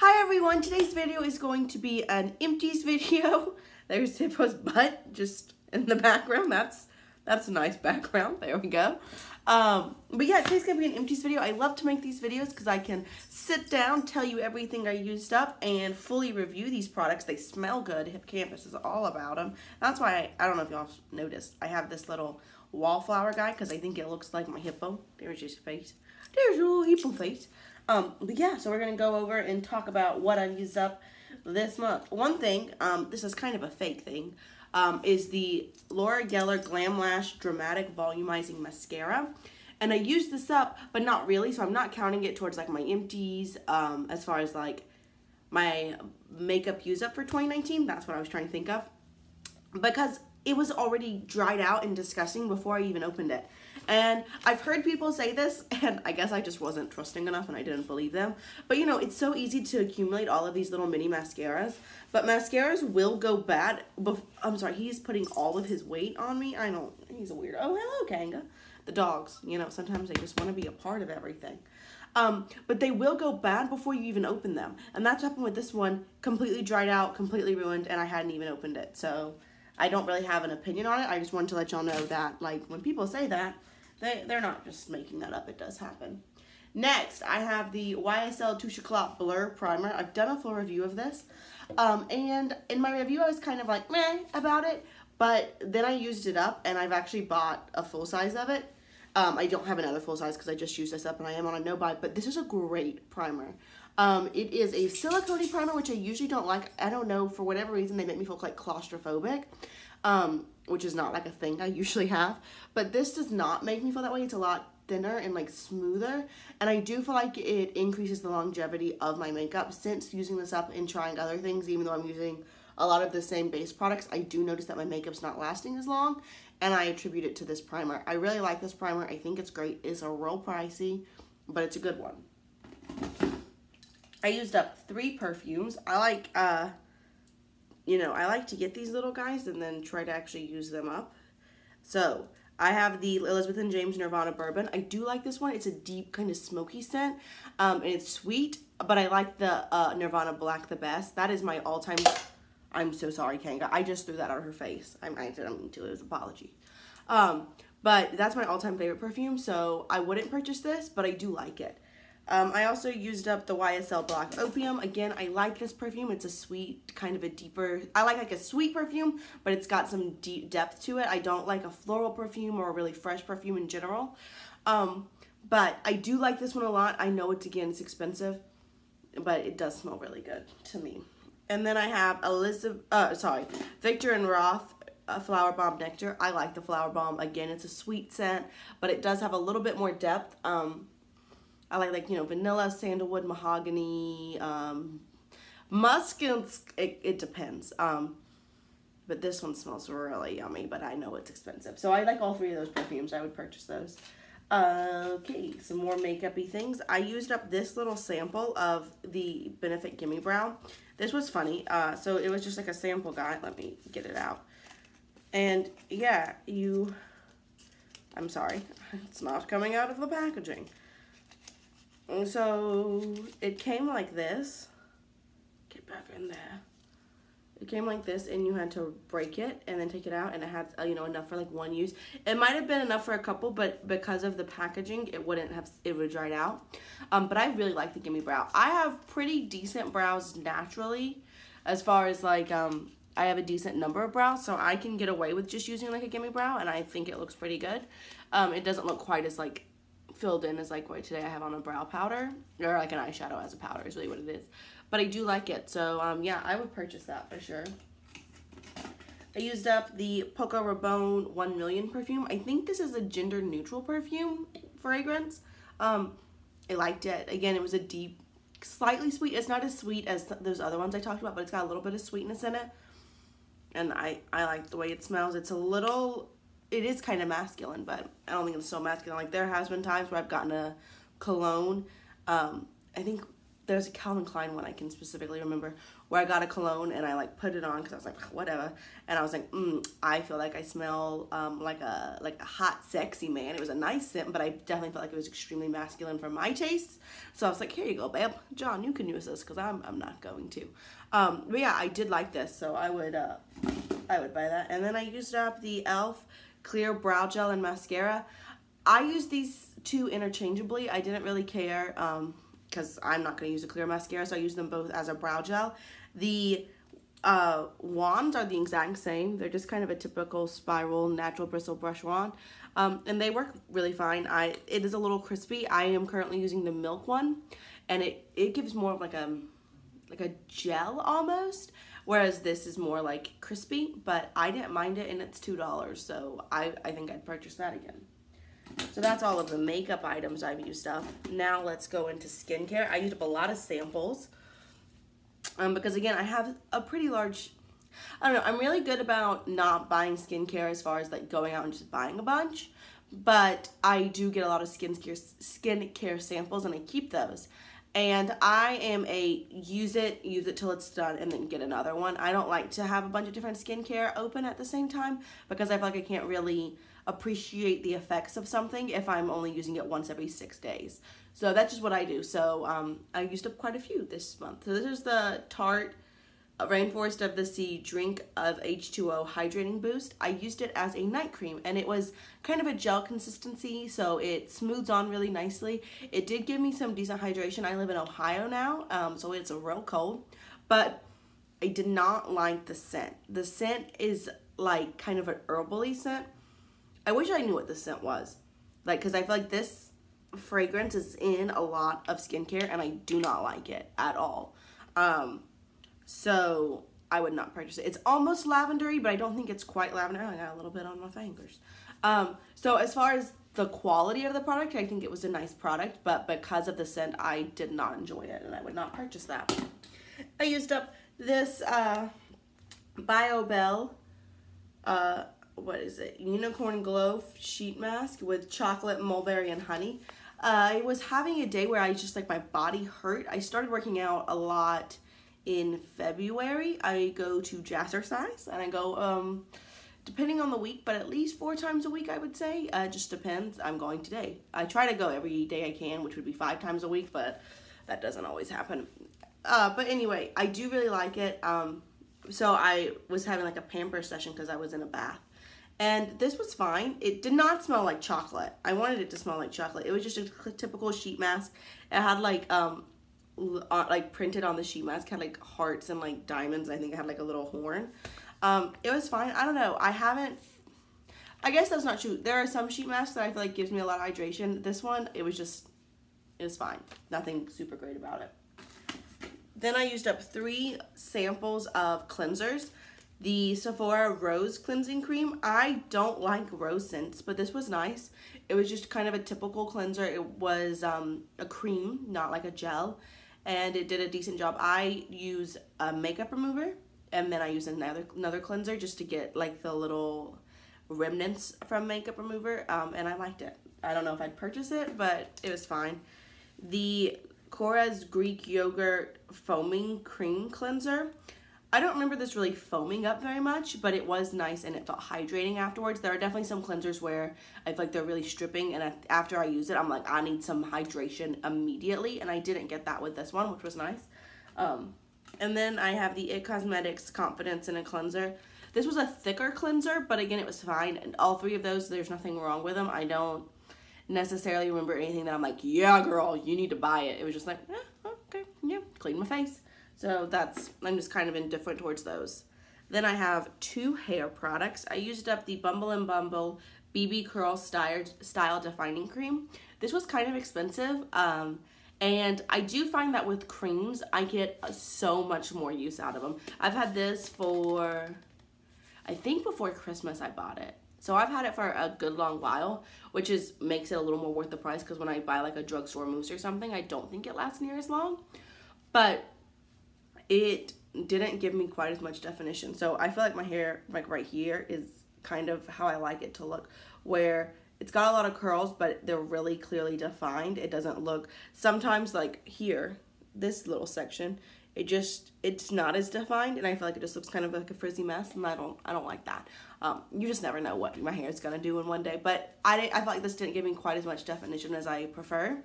Hi everyone, today's video is going to be an Empties video. There's Hippo's butt just in the background. That's a nice background. There we go. But yeah, today's gonna be an Empties video. I love to make these videos because I can sit down, tell you everything I used up, and fully review these products. They smell good. Hip Campus is all about them. That's why I don't know if y'all noticed, I have this little wallflower guy because I think it looks like my hippo. There's his face. There's a little hippo face. But yeah, so we're going to go over and talk about what I've used up this month. One thing, this is kind of a fake thing, is the Laura Geller Glam Lash Dramatic Volumizing Mascara. And I used this up, but not really, so I'm not counting it towards like my empties, as far as like my makeup use up for 2019. That's what I was trying to think of. Because it was already dried out and disgusting before I even opened it. And I've heard people say this, and I guess I just wasn't trusting enough and I didn't believe them. But you know, it's so easy to accumulate all of these little mini mascaras. But mascaras will go bad. I'm sorry, he's putting all of his weight on me. I know, he's a weirdo. Oh, hello, Kanga. The dogs, you know, sometimes they just want to be a part of everything. But they will go bad before you even open them. And that's happened with this one. Completely dried out, completely ruined, and I hadn't even opened it. So I don't really have an opinion on it. I just wanted to let y'all know that, like, when people say that, they're not just making that up. It does happen. Next, I have the YSL Touche Eclat Blur Primer. I've done a full review of this. And in my review, I was kind of like, meh, about it. But then I used it up, and I've actually bought a full size of it. I don't have another full size because I just used this up, and I am on a no-buy. But this is a great primer. It is a silicone primer, which I usually don't like. I don't know, for whatever reason, they make me feel like claustrophobic, which is not like a thing I usually have. But this does not make me feel that way. It's a lot thinner and like smoother, and I do feel like it increases the longevity of my makeup. Since using this up and trying other things, even though I'm using a lot of the same base products, I do notice that my makeup's not lasting as long, and I attribute it to this primer. I really like this primer. I think it's great. It's a real pricey, but it's a good one. I used up 3 perfumes. I like, you know, I like to get these little guys and then try to actually use them up. So, I have the Elizabeth & James Nirvana Bourbon. I do like this one. It's a deep kind of smoky scent, and it's sweet, but I like the Nirvana Black the best. That is my all-time, I'm so sorry, Kanga. I just threw that on her face. I didn't mean to. It was an apology. But that's my all-time favorite perfume, so I wouldn't purchase this, but I do like it. I also used up the YSL Black Opium. Again, I like this perfume. It's a sweet, kind of a deeper, I like a sweet perfume, but it's got some deep depth to it. I don't like a floral perfume or a really fresh perfume in general. But I do like this one a lot. I know it's expensive, but it does smell really good to me. And then I have Victor and Roth Flowerbomb Nectar. I like the Flowerbomb. Again, it's a sweet scent, but it does have a little bit more depth. I like, you know, vanilla, sandalwood, mahogany, musk, and it depends. But this one smells really yummy, but I know it's expensive. So I like all 3 of those perfumes. I would purchase those. Okay, some more makeup-y things. I used up this little sample of the Benefit Gimme Brow. This was funny. So it was just like a sample guide. Let me get it out. And yeah, I'm sorry, it's not coming out of the packaging. So it came like this. Get back in there. It came like this, and you had to break it and then take it out, and it had, you know, enough for like 1 use. It might have been enough for a couple, but because of the packaging, it would have dried out. But I really like the Gimme Brow. I have pretty decent brows naturally, as far as like I have a decent number of brows, so I can get away with just using like a Gimme Brow, and I think it looks pretty good. It doesn't look quite as like filled in as like what today I have on a brow powder, or like an eyeshadow as a powder is really what it is. But I do like it, so yeah, I would purchase that for sure. I used up the Paco Rabone 1 Million perfume. I think this is a gender neutral perfume fragrance. I liked it. Again, it was a deep, slightly sweet. It's not as sweet as those other ones I talked about, but it's got a little bit of sweetness in it. And I like the way it smells. It's a little, it is kind of masculine, but I don't think it's so masculine. Like, there has been times where I've gotten a cologne. I think there's a Calvin Klein one I can specifically remember where I got a cologne and I like put it on because I was like, whatever, and I was like, I feel like I smell like a hot sexy man. It was a nice scent, but I definitely felt like it was extremely masculine for my tastes. So I was like, here you go, babe, John, you can use this because I'm not going to. But yeah, I did like this, so I would buy that. And then I used up the e.l.f. clear brow gel and mascara. I use these two interchangeably. I didn't really care because I'm not going to use a clear mascara, so I use them both as a brow gel. The wands are the exact same. They're just kind of a typical spiral natural bristle brush wand, and they work really fine. It is a little crispy. I am currently using the milk one, and it gives more of like a gel almost, whereas this is more like crispy, but I didn't mind it, and it's $2, so I think I'd purchase that again. So that's all of the makeup items I've used up. Now let's go into skincare. I used up a lot of samples because again, I have a pretty large, I don't know, I'm really good about not buying skincare as far as like going out and just buying a bunch, but I do get a lot of skincare samples, and I keep those. And I am a use it till it's done and then get another one. I don't like to have a bunch of different skincare open at the same time because I feel like I can't really appreciate the effects of something if I'm only using it once every 6 days. So that's just what I do. So I used up quite a few this month. So this is the Tarte Rainforest of the Sea Drink of H2O Hydrating Boost. I used it as a night cream, and it was kind of a gel consistency, so it smooths on really nicely. It did give me some decent hydration. I live in Ohio now, so it's a real cold, but I did not like the scent. The scent is like kind of an herbally scent. I wish I knew what the scent was, like, because I feel like this fragrance is in a lot of skincare, and I do not like it at all. So I would not purchase it. It's almost lavendery, but I don't think it's quite lavender. I got a little bit on my fingers. So as far as the quality of the product, I think it was a nice product, but because of the scent, I did not enjoy it, and I would not purchase that. I used up this BioBelle, what is it? Unicorn Glow Sheet Mask with chocolate, mulberry, and honey. I was having a day where I just, like, my body hurt. I started working out a lot in February. I go to Jazzercise, and I go, depending on the week, but at least 4 times a week, I would say. It just depends. I'm going today. I try to go every day I can, which would be 5 times a week, but that doesn't always happen. But anyway, I do really like it. So I was having like a pamper session because I was in a bath. And this was fine. It did not smell like chocolate. I wanted it to smell like chocolate. It was just a typical sheet mask. It had like printed on the sheet mask, had like hearts and like diamonds. I think it had like a little horn. It was fine. I don't know. I guess that's not true. There are some sheet masks that I feel like gives me a lot of hydration. This one, it was fine. Nothing super great about it. Then I used up 3 samples of cleansers. The Sephora Rose Cleansing Cream. I don't like rose scents, but this was nice. It was just kind of a typical cleanser. It was a cream, not like a gel, and it did a decent job. I use a makeup remover, and then I use another cleanser just to get like the little remnants from makeup remover, and I liked it. I don't know if I'd purchase it, but it was fine. The Korres Greek Yogurt Foaming Cream Cleanser. I don't remember this really foaming up very much, but it was nice and it felt hydrating afterwards. There are definitely some cleansers where I feel like they're really stripping, and after I use it, I'm like, I need some hydration immediately, and I didn't get that with this one, which was nice. And then I have the It Cosmetics Confidence in a Cleanser. This was a thicker cleanser, but again, it was fine. And all 3 of those, there's nothing wrong with them. I don't necessarily remember anything that I'm like, yeah, girl, you need to buy it. It was just like, okay, yeah, clean my face. So I'm just kind of indifferent towards those. Then I have 2 hair products. I used up the Bumble BB Curl Style Defining Cream. This was kind of expensive, and I do find that with creams, I get so much more use out of them. I've had this for, I think before Christmas I bought it. So I've had it for a good long while, which makes it a little more worth the price, because when I buy like a drugstore mousse or something, I don't think it lasts near as long. But it didn't give me quite as much definition. So I feel like my hair, like right here, is kind of how I like it to look, where it's got a lot of curls, but they're really clearly defined. It doesn't look, sometimes like here, this little section, it's not as defined, and I feel like it just looks kind of like a frizzy mess, and I don't like that. You just never know what my hair is gonna do in one day, but I felt like this didn't give me quite as much definition as I prefer,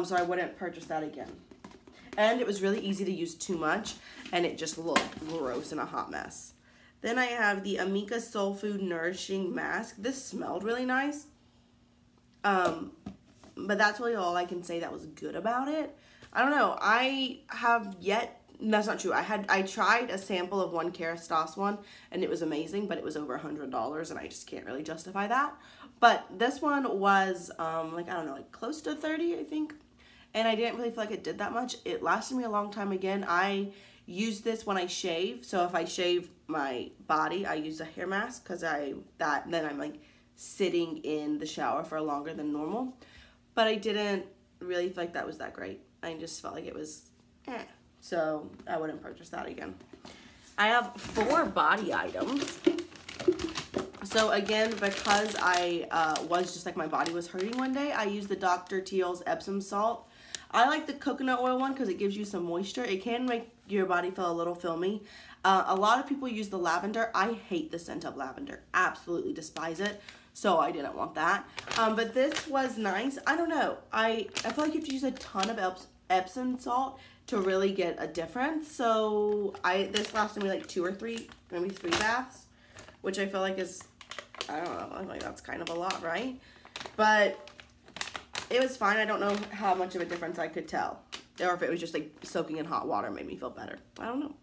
so I wouldn't purchase that again. And it was really easy to use too much, and it just looked gross and a hot mess. Then I have the Amika Soulfood Nourishing Mask. This smelled really nice, but that's really all I can say that was good about it. I don't know. I have yet. That's not true. I tried a sample of one Korres one, and it was amazing, but it was over $100, and I just can't really justify that. But this one was like, I don't know, like close to 30, I think. And I didn't really feel like it did that much. It lasted me a long time. Again, I use this when I shave. So if I shave my body, I use a hair mask because then I'm like sitting in the shower for longer than normal. But I didn't really feel like that was that great. I just felt like it was so I wouldn't purchase that again. I have 4 body items. So again, because I was just like my body was hurting one day, I used the Dr. Teals Epsom Salt. I like the coconut oil one because it gives you some moisture. It can make your body feel a little filmy. A lot of people use the lavender. I hate the scent of lavender. Absolutely despise it. So I didn't want that. But this was nice. I don't know. I feel like you have to use a ton of Epsom salt to really get a difference. So this lasted me like 2 or 3, maybe 3 baths, which I feel like is, I don't know, like that's kind of a lot, right? But it was fine. I don't know how much of a difference I could tell, or if it was just like soaking in hot water made me feel better. I don't know.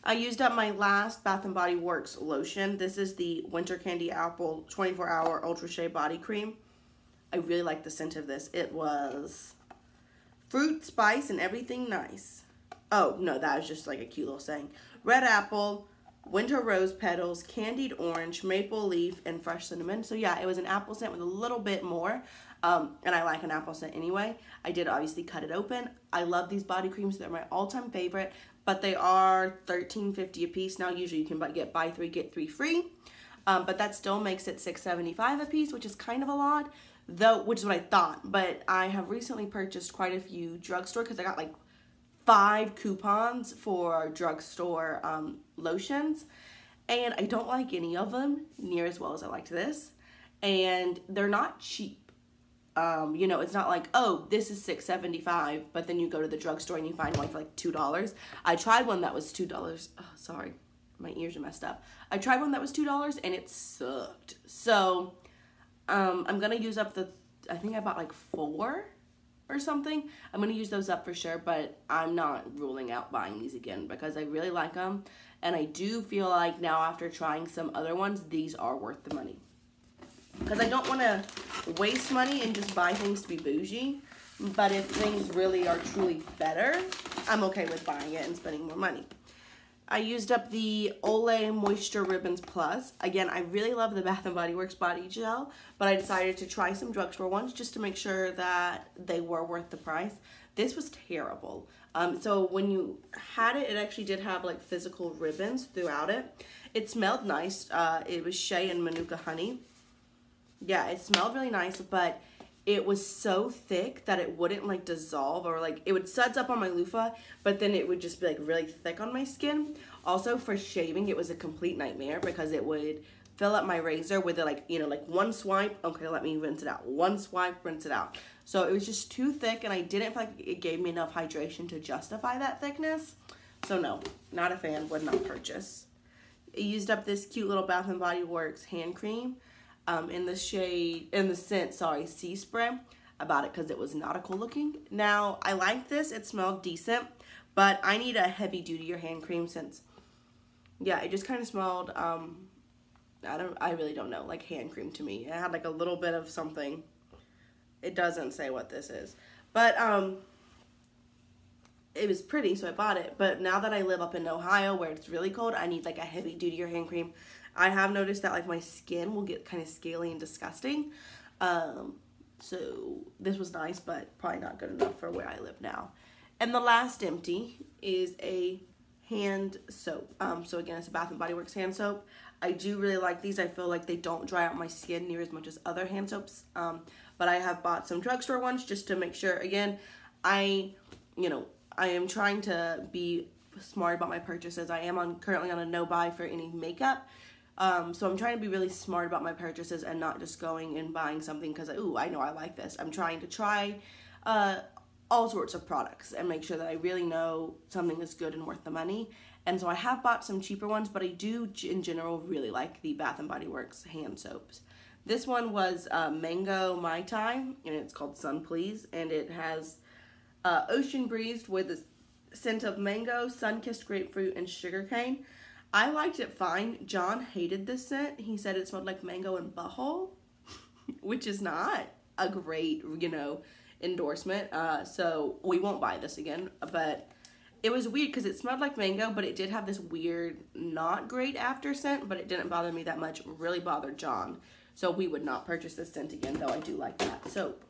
I used up my last Bath & Body Works lotion. This is the Winter Candy Apple 24-Hour Ultra Shea Body Cream. I really like the scent of this. It was fruit, spice, and everything nice. Oh, no, that was just like a cute little saying. Red apple, winter rose petals, candied orange, maple leaf, and fresh cinnamon. So yeah, it was an apple scent with a little bit more. And I like an apple scent anyway. I did obviously cut it open. I love these body creams. They're my all-time favorite, but they are $13.50 a piece. Now usually you can get buy 3, get 3 free. But that still makes it $6.75 a piece, which is kind of a lot. Which is what I thought, but I have recently purchased quite a few drugstore because I got like 5 coupons for drugstore lotions, and I don't like any of them near as well as I liked this, and they're not cheap. You know, it's not like, oh, this is $6.75, but then you go to the drugstore and you find one for like $2. I tried one that was $2. Oh, sorry, my ears are messed up. I tried one that was $2 and it sucked. So I'm gonna use up I think I bought like 4 or something. I'm gonna use those up for sure, but I'm not ruling out buying these again because I really like them, and I do feel like now after trying some other ones, these are worth the money. Because I don't want to waste money and just buy things to be bougie, but if things really are truly better, I'm okay with buying it and spending more money. I used up the Olay Moisture Ribbons Plus. Again, I really love the Bath & Body Works body gel, but I decided to try some drugstore ones just to make sure that they were worth the price. This was terrible. So when you had it, it actually did have like physical ribbons throughout it. It smelled nice. It was Shea and Manuka honey. Yeah, it smelled really nice, but it was so thick that it wouldn't like dissolve, or like it would suds up on my loofah, but then it would just be like really thick on my skin. Also for shaving, it was a complete nightmare because it would fill up my razor with it, like, you know, like one swipe, okay, let me rinse it out. One swipe, rinse it out. So it was just too thick, and I didn't feel like it gave me enough hydration to justify that thickness. So no, not a fan, would not purchase. I used up this cute little Bath & Body Works hand cream. In the scent, Sea Spray. I bought it because it was nautical looking. Now, I like this. It smelled decent, but I need a heavy duty hand cream since, yeah, it just kind of smelled, I really don't know, like hand cream to me. It had like a little bit of something. It doesn't say what this is, but, it was pretty, so I bought it. But now that I live up in Ohio where it's really cold, I need like a heavy duty hand cream. I have noticed that like my skin will get kind of scaly and disgusting. So this was nice, but probably not good enough for where I live now. And the last empty is a hand soap. So again, it's a Bath & Body Works hand soap. I do really like these. I feel like they don't dry out my skin near as much as other hand soaps. But I have bought some drugstore ones just to make sure. Again, I am trying to be smart about my purchases. I am currently on a no buy for any makeup. So I'm trying to be really smart about my purchases and not just going and buying something because, ooh, I know I like this. I'm trying to try all sorts of products and make sure that I really know something is good and worth the money. And so I have bought some cheaper ones, but I do, in general, really like the Bath & Body Works hand soaps. This one was Mango Mai Tai, and it's called Sun Please, and it has Ocean Breezed with the scent of mango, sun-kissed grapefruit, and sugarcane. I liked it fine. John hated this scent. He said it smelled like mango and butthole, which is not a great, endorsement. So we won't buy this again, but it was weird because it smelled like mango, but it did have this weird, not great after scent, but it didn't bother me that much. It really bothered John. So we would not purchase this scent again, though I do like that soap.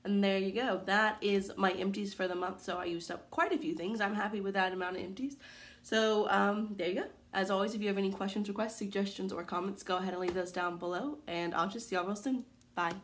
And there you go. That is my empties for the month. So I used up quite a few things. I'm happy with that amount of empties. So there you go. As always, if you have any questions, requests, suggestions, or comments, go ahead and leave those down below. And I'll just see y'all real soon. Bye.